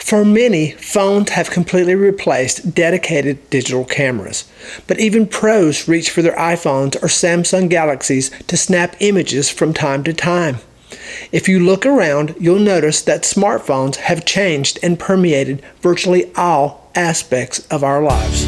For many, phones have completely replaced dedicated digital cameras, but even pros reach for their iPhones or Samsung Galaxies to snap images from time to time. If you look around, you'll notice that smartphones have changed and permeated virtually all aspects of our lives.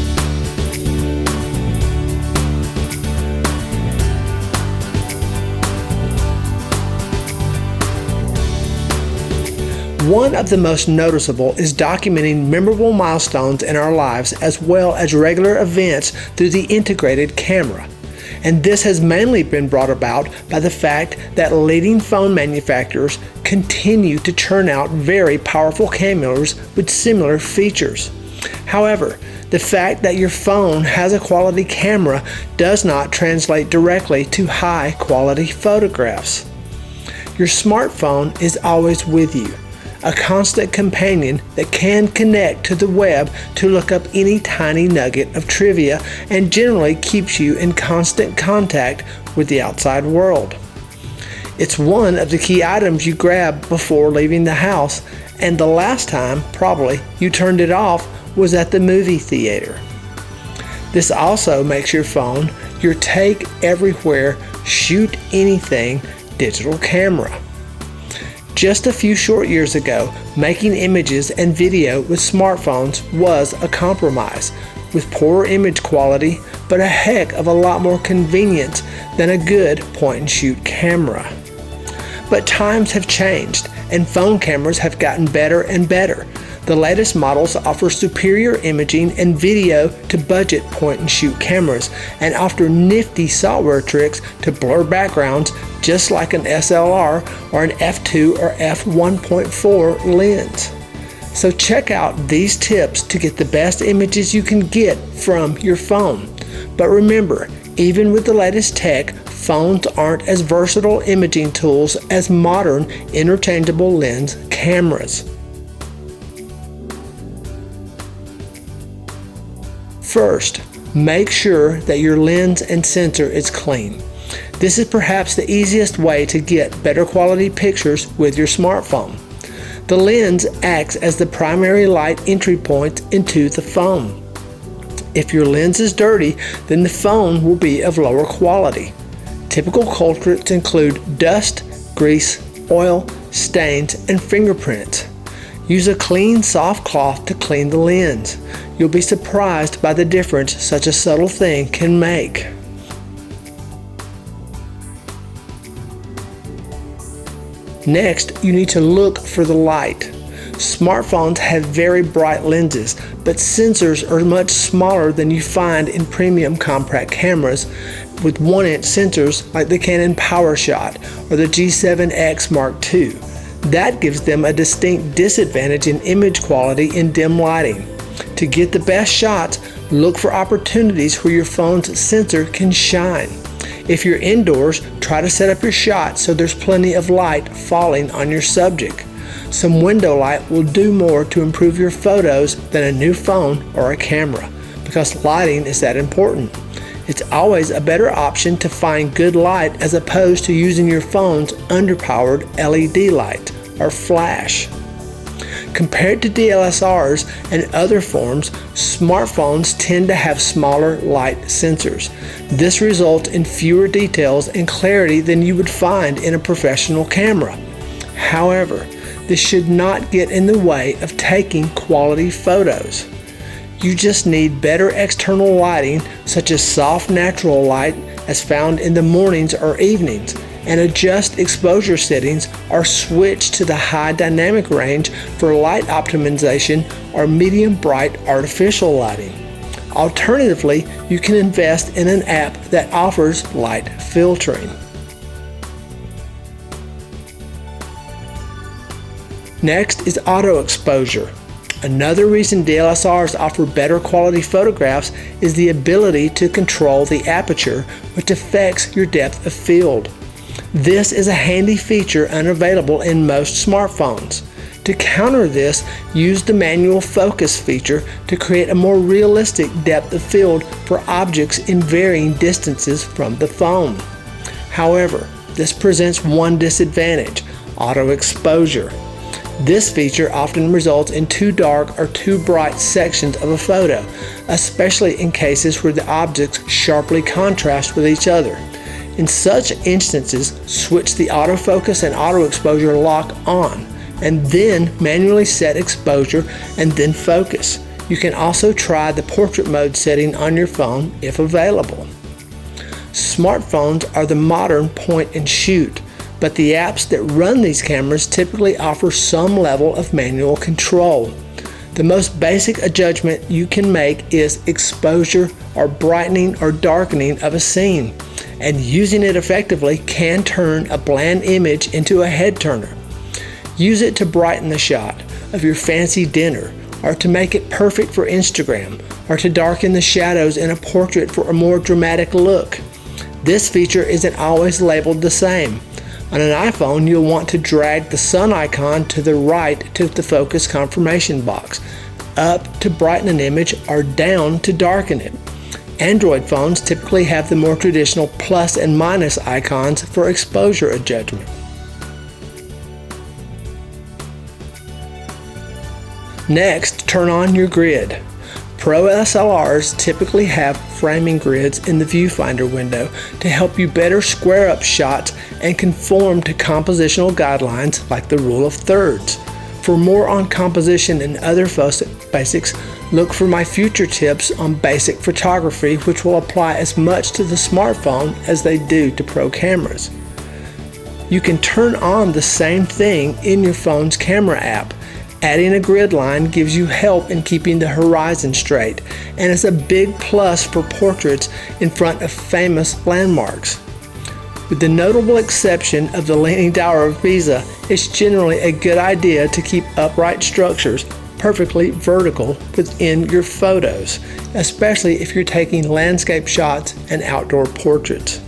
One of the most noticeable is documenting memorable milestones in our lives as well as regular events through the integrated camera. And this has mainly been brought about by the fact that leading phone manufacturers continue to churn out very powerful cameras with similar features. However, the fact that your phone has a quality camera does not translate directly to high quality photographs. Your smartphone is always with you, a constant companion that can connect to the web to look up any tiny nugget of trivia and generally keeps you in constant contact with the outside world. It's one of the key items you grab before leaving the house, and the last time, probably, you turned it off was at the movie theater. This also makes your phone your take everywhere, shoot anything digital camera. Just a few short years ago, making images and video with smartphones was a compromise, with poorer image quality, but a heck of a lot more convenience than a good point-and-shoot camera. But times have changed, and phone cameras have gotten better and better. The latest models offer superior imaging and video to budget point-and-shoot cameras, and offer nifty software tricks to blur backgrounds just like an SLR or an f2 or f1.4 lens. So check out these tips to get the best images you can get from your phone. But remember, even with the latest tech, phones aren't as versatile imaging tools as modern interchangeable lens cameras. First, make sure that your lens and sensor is clean. This is perhaps the easiest way to get better quality pictures with your smartphone. The lens acts as the primary light entry point into the phone. If your lens is dirty, then the phone will be of lower quality. Typical culprits include dust, grease, oil, stains, and fingerprints. Use a clean, soft cloth to clean the lens. You'll be surprised by the difference such a subtle thing can make. Next, you need to look for the light. Smartphones have very bright lenses, but sensors are much smaller than you find in premium compact cameras with 1-inch sensors like the Canon PowerShot or the G7X Mark II. That gives them a distinct disadvantage in image quality in dim lighting. To get the best shots, look for opportunities where your phone's sensor can shine. If you're indoors, try to set up your shot so there's plenty of light falling on your subject. Some window light will do more to improve your photos than a new phone or a camera, because lighting is that important. It's always a better option to find good light as opposed to using your phone's underpowered LED light or flash. Compared to DSLRs and other forms, smartphones tend to have smaller light sensors. This results in fewer details and clarity than you would find in a professional camera. However, this should not get in the way of taking quality photos. You just need better external lighting, such as soft natural light as found in the mornings or evenings, and adjust exposure settings or switch to the high dynamic range for light optimization or medium bright artificial lighting. Alternatively, you can invest in an app that offers light filtering. Next is auto exposure. Another reason DSLRs offer better quality photographs is the ability to control the aperture, which affects your depth of field. This is a handy feature unavailable in most smartphones. To counter this, use the manual focus feature to create a more realistic depth of field for objects in varying distances from the phone. However, this presents one disadvantage: auto exposure. This feature often results in too dark or too bright sections of a photo, especially in cases where the objects sharply contrast with each other. In such instances, switch the autofocus and auto exposure lock on, and then manually set exposure and then focus. You can also try the portrait mode setting on your phone if available. Smartphones are the modern point and shoot, but the apps that run these cameras typically offer some level of manual control. The most basic adjustment you can make is exposure or brightening or darkening of a scene, and using it effectively can turn a bland image into a head turner. Use it to brighten the shot of your fancy dinner, or to make it perfect for Instagram, or to darken the shadows in a portrait for a more dramatic look. This feature isn't always labeled the same. On an iPhone, you'll want to drag the sun icon to the right to the focus confirmation box, up to brighten an image, or down to darken it. Android phones typically have the more traditional plus and minus icons for exposure adjustment. Next, turn on your grid. Pro SLRs typically have framing grids in the viewfinder window to help you better square up shots and conform to compositional guidelines like the rule of thirds. For more on composition and other basics, look for my future tips on basic photography, which will apply as much to the smartphone as they do to pro cameras. You can turn on the same thing in your phone's camera app. Adding a grid line gives you help in keeping the horizon straight, and is a big plus for portraits in front of famous landmarks. With the notable exception of the Leaning Tower of Pisa, it's generally a good idea to keep upright structures perfectly vertical within your photos, especially if you're taking landscape shots and outdoor portraits.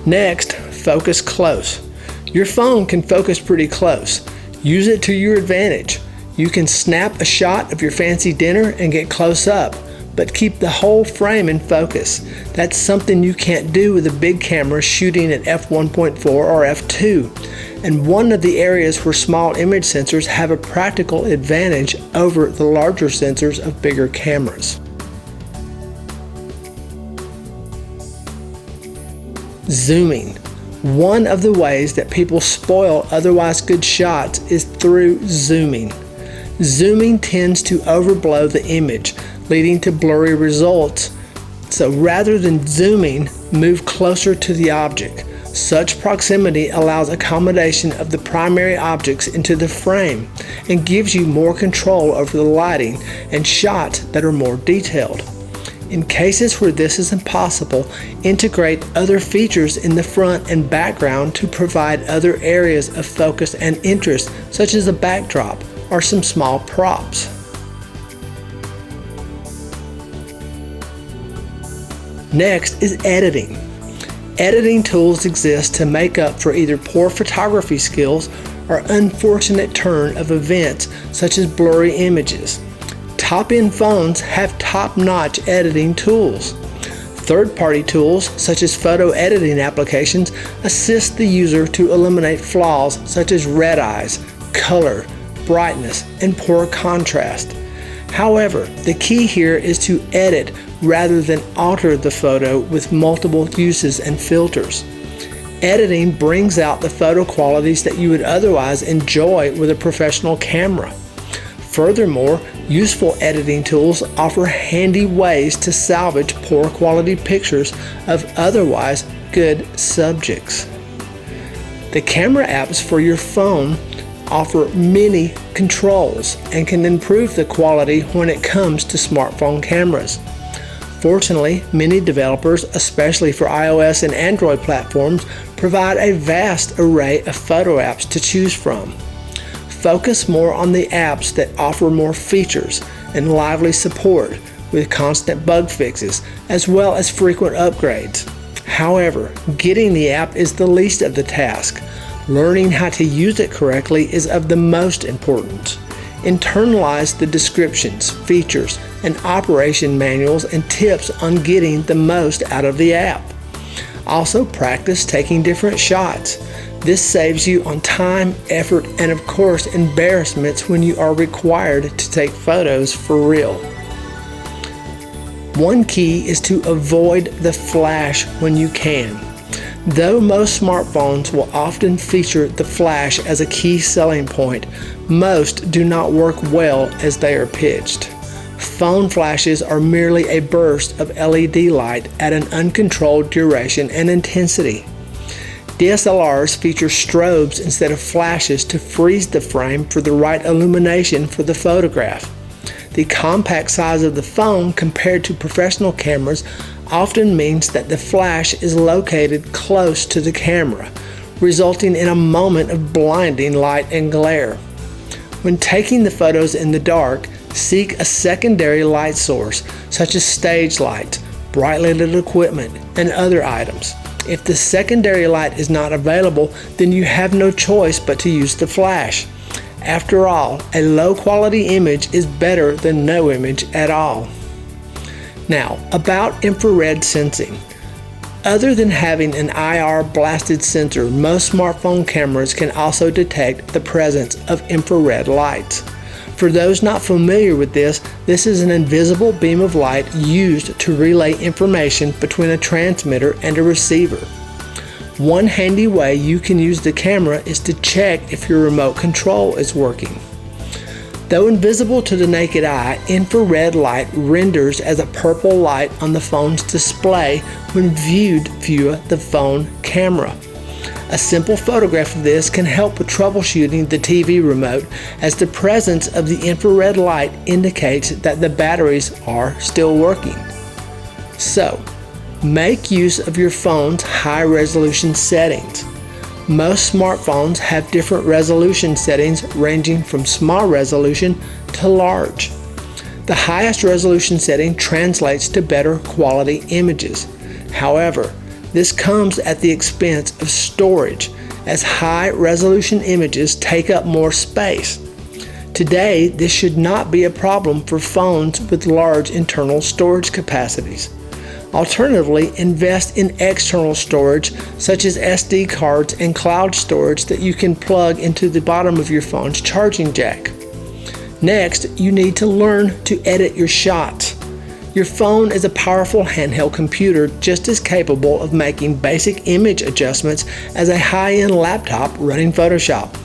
Next, focus close. Your phone can focus pretty close. Use it to your advantage. You can snap a shot of your fancy dinner and get close up, but keep the whole frame in focus. That's something you can't do with a big camera shooting at f1.4 or f2, and one of the areas where small image sensors have a practical advantage over the larger sensors of bigger cameras. Zooming. One of the ways that people spoil otherwise good shots is through zooming. Zooming tends to overblow the image, leading to blurry results. So rather than zooming, move closer to the object. Such proximity allows accommodation of the primary objects into the frame and gives you more control over the lighting and shots that are more detailed. In cases where this is impossible, integrate other features in the front and background to provide other areas of focus and interest, such as a backdrop or some small props. Next is editing. Editing tools exist to make up for either poor photography skills or unfortunate turn of events, such as blurry images. Top-end phones have top-notch editing tools. Third-party tools, such as photo editing applications, assist the user to eliminate flaws such as red eyes, color, brightness, and poor contrast. However, the key here is to edit rather than alter the photo with multiple uses and filters. Editing brings out the photo qualities that you would otherwise enjoy with a professional camera. Furthermore, useful editing tools offer handy ways to salvage poor quality pictures of otherwise good subjects. The camera apps for your phone offer many controls and can improve the quality when it comes to smartphone cameras. Fortunately, many developers, especially for iOS and Android platforms, provide a vast array of photo apps to choose from. Focus more on the apps that offer more features and lively support with constant bug fixes, as well as frequent upgrades. However, getting the app is the least of the task. Learning how to use it correctly is of the most importance. Internalize the descriptions, features, and operation manuals and tips on getting the most out of the app. Also practice taking different shots. This saves you on time, effort, and of course embarrassments when you are required to take photos for real. One key is to avoid the flash when you can. Though most smartphones will often feature the flash as a key selling point, most do not work well as they are pitched. Phone flashes are merely a burst of LED light at an uncontrolled duration and intensity. DSLRs feature strobes instead of flashes to freeze the frame for the right illumination for the photograph. The compact size of the phone compared to professional cameras often means that the flash is located close to the camera, resulting in a moment of blinding light and glare. When taking the photos in the dark, seek a secondary light source such as stage lights, brightly lit equipment, and other items. If the secondary light is not available, then you have no choice but to use the flash. After all, a low quality image is better than no image at all. Now, about infrared sensing. Other than having an IR blasted sensor, most smartphone cameras can also detect the presence of infrared lights. For those not familiar with this is an invisible beam of light used to relay information between a transmitter and a receiver. One handy way you can use the camera is to check if your remote control is working. Though invisible to the naked eye, infrared light renders as a purple light on the phone's display when viewed via the phone camera. A simple photograph of this can help with troubleshooting the TV remote, as the presence of the infrared light indicates that the batteries are still working. So, make use of your phone's high-resolution settings. Most smartphones have different resolution settings ranging from small resolution to large. The highest resolution setting translates to better quality images. However, this comes at the expense of storage, as high-resolution images take up more space. Today, this should not be a problem for phones with large internal storage capacities. Alternatively, invest in external storage such as SD cards and cloud storage that you can plug into the bottom of your phone's charging jack. Next, you need to learn to edit your shots. Your phone is a powerful handheld computer just as capable of making basic image adjustments as a high-end laptop running Photoshop.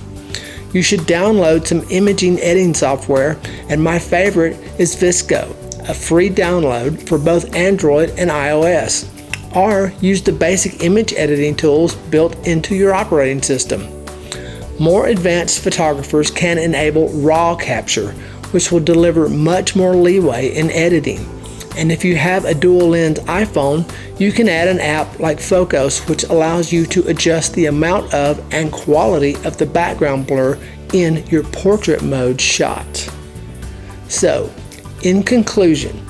You should download some imaging editing software, and my favorite is Visco, a free download for both Android and iOS, or use the basic image editing tools built into your operating system. More advanced photographers can enable RAW capture, which will deliver much more leeway in editing. And if you have a dual lens iPhone, you can add an app like Focus, which allows you to adjust the amount of and quality of the background blur in your portrait mode shot. So, in conclusion,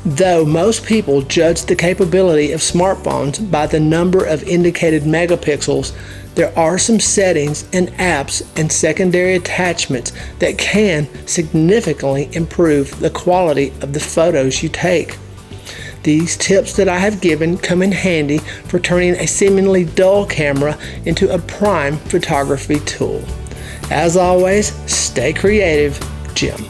though most people judge the capability of smartphones by the number of indicated megapixels, there are some settings and apps and secondary attachments that can significantly improve the quality of the photos you take. These tips that I have given come in handy for turning a seemingly dull camera into a prime photography tool. As always, stay creative, Jim.